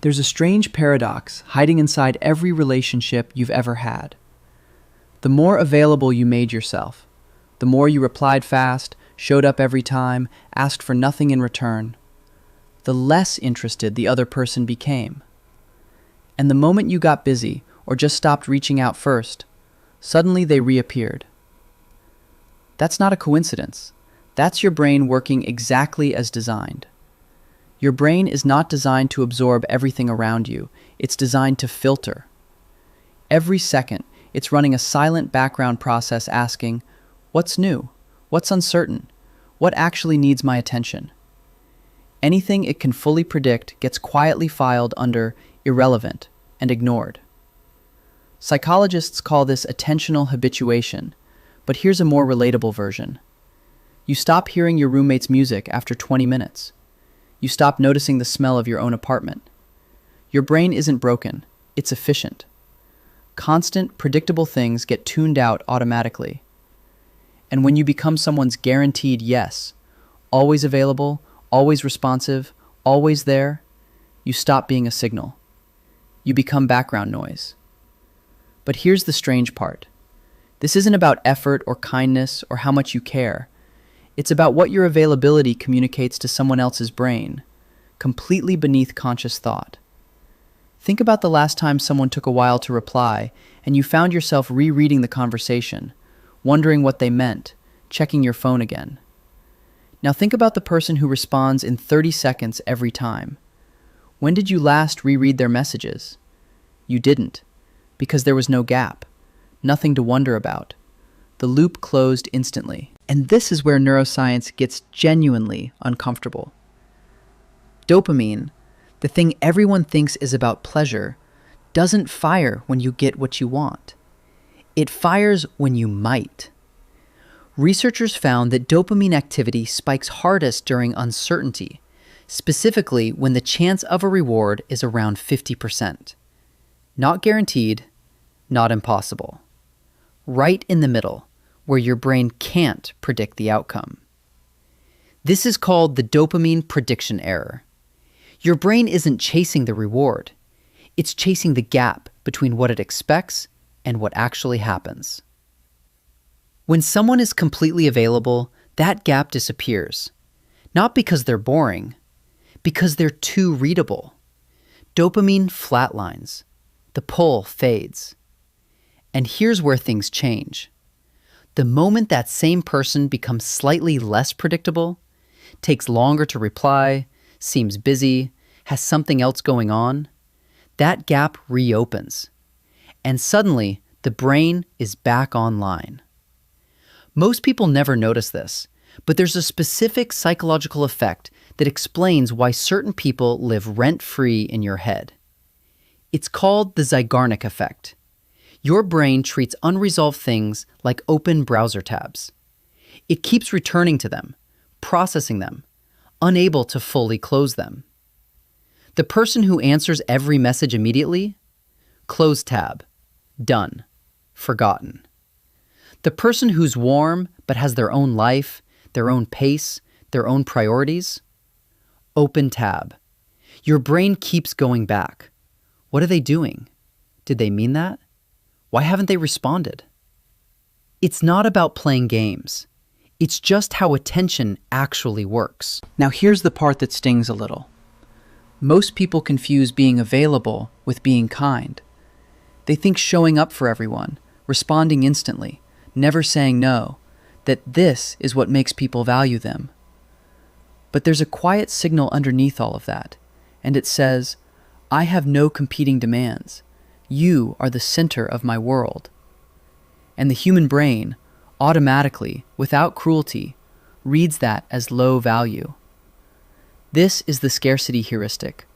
There's a strange paradox hiding inside every relationship you've ever had. The more available you made yourself, the more you replied fast, showed up every time, asked for nothing in return, the less interested the other person became. And the moment you got busy or just stopped reaching out first, suddenly they reappeared. That's not a coincidence. That's your brain working exactly as designed. Your brain is not designed to absorb everything around you. It's designed to filter. Every second, it's running a silent background process asking, what's new? What's uncertain? What actually needs my attention? Anything it can fully predict gets quietly filed under irrelevant and ignored. Psychologists call this attentional habituation, but here's a more relatable version. You stop hearing your roommate's music after 20 minutes. You stop noticing the smell of your own apartment. Your brain isn't broken, it's efficient. Constant, predictable things get tuned out automatically. And when you become someone's guaranteed yes, always available, always responsive, always there, you stop being a signal. You become background noise. But here's the strange part. This isn't about effort or kindness or how much you care. It's about what your availability communicates to someone else's brain, completely beneath conscious thought. Think about the last time someone took a while to reply and you found yourself rereading the conversation, wondering what they meant, checking your phone again. Now think about the person who responds in 30 seconds every time. When did you last reread their messages? You didn't, because there was no gap, nothing to wonder about. The loop closed instantly. And this is where neuroscience gets genuinely uncomfortable. Dopamine, the thing everyone thinks is about pleasure, doesn't fire when you get what you want. It fires when you might. Researchers found that dopamine activity spikes hardest during uncertainty, specifically when the chance of a reward is around 50%. Not guaranteed, not impossible. Right in the middle, where your brain can't predict the outcome. This is called the dopamine prediction error. Your brain isn't chasing the reward. It's chasing the gap between what it expects and what actually happens. When someone is completely available, that gap disappears. Not because they're boring, because they're too readable. Dopamine flatlines. The pull fades. And here's where things change. The moment that same person becomes slightly less predictable, takes longer to reply, seems busy, has something else going on, that gap reopens. And suddenly, the brain is back online. Most people never notice this, but there's a specific psychological effect that explains why certain people live rent-free in your head. It's called the Zeigarnik Effect. Your brain treats unresolved things like open browser tabs. It keeps returning to them, processing them, unable to fully close them. The person who answers every message immediately? Close tab. Done. Forgotten. The person who's warm but has their own life, their own pace, their own priorities? Open tab. Your brain keeps going back. What are they doing? Did they mean that? Why haven't they responded? It's not about playing games. It's just how attention actually works. Now here's the part that stings a little. Most people confuse being available with being kind. They think showing up for everyone, responding instantly, never saying no, that this is what makes people value them. But there's a quiet signal underneath all of that, and it says, I have no competing demands. You are the center of my world. And the human brain, automatically, without cruelty, reads that as low value. This is the scarcity heuristic.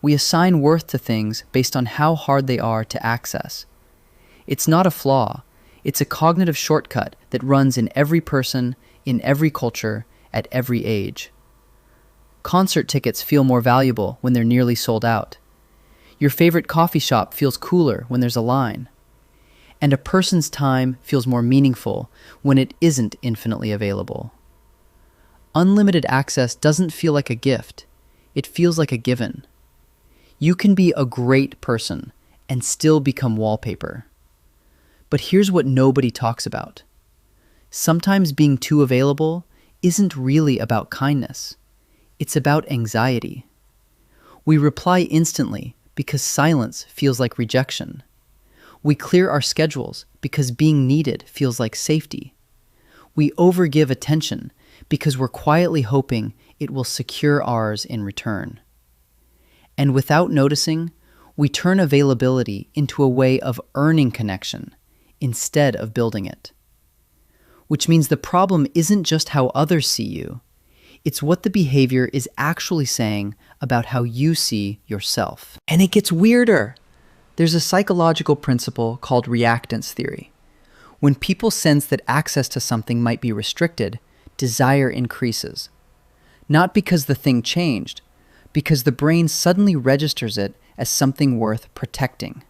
We assign worth to things based on how hard they are to access. It's not a flaw. It's a cognitive shortcut that runs in every person, in every culture, at every age. Concert tickets feel more valuable when they're nearly sold out. Your favorite coffee shop feels cooler when there's a line. And a person's time feels more meaningful when it isn't infinitely available. Unlimited access doesn't feel like a gift. It feels like a given. You can be a great person and still become wallpaper. But here's what nobody talks about. Sometimes being too available isn't really about kindness. It's about anxiety. We reply instantly because silence feels like rejection. We clear our schedules because being needed feels like safety. We overgive attention because we're quietly hoping it will secure ours in return. And without noticing, we turn availability into a way of earning connection instead of building it. Which means the problem isn't just how others see you, it's what the behavior is actually saying about how you see yourself. And it gets weirder. There's a psychological principle called reactance theory. When people sense that access to something might be restricted, desire increases. Not because the thing changed, because the brain suddenly registers it as something worth protecting.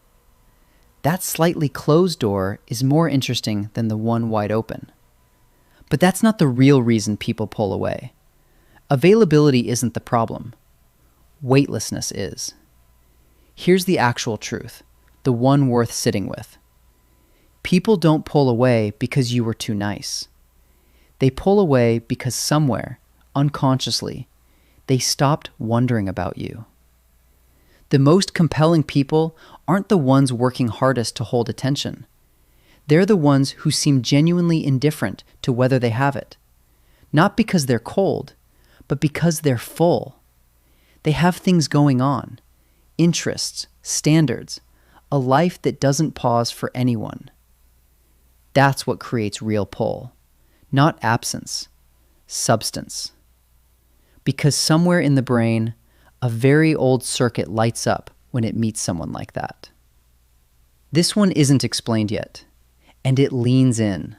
That slightly closed door is more interesting than the one wide open. But that's not the real reason people pull away. Availability isn't the problem. Weightlessness is. Here's the actual truth, the one worth sitting with. People don't pull away because you were too nice. They pull away because somewhere, unconsciously, they stopped wondering about you. The most compelling people aren't the ones working hardest to hold attention. They're the ones who seem genuinely indifferent to whether they have it. Not because they're cold, but because they're full. They have things going on, interests, standards, a life that doesn't pause for anyone. That's what creates real pull, not absence, substance. Because somewhere in the brain, a very old circuit lights up when it meets someone like that. This one isn't explained yet, and it leans in.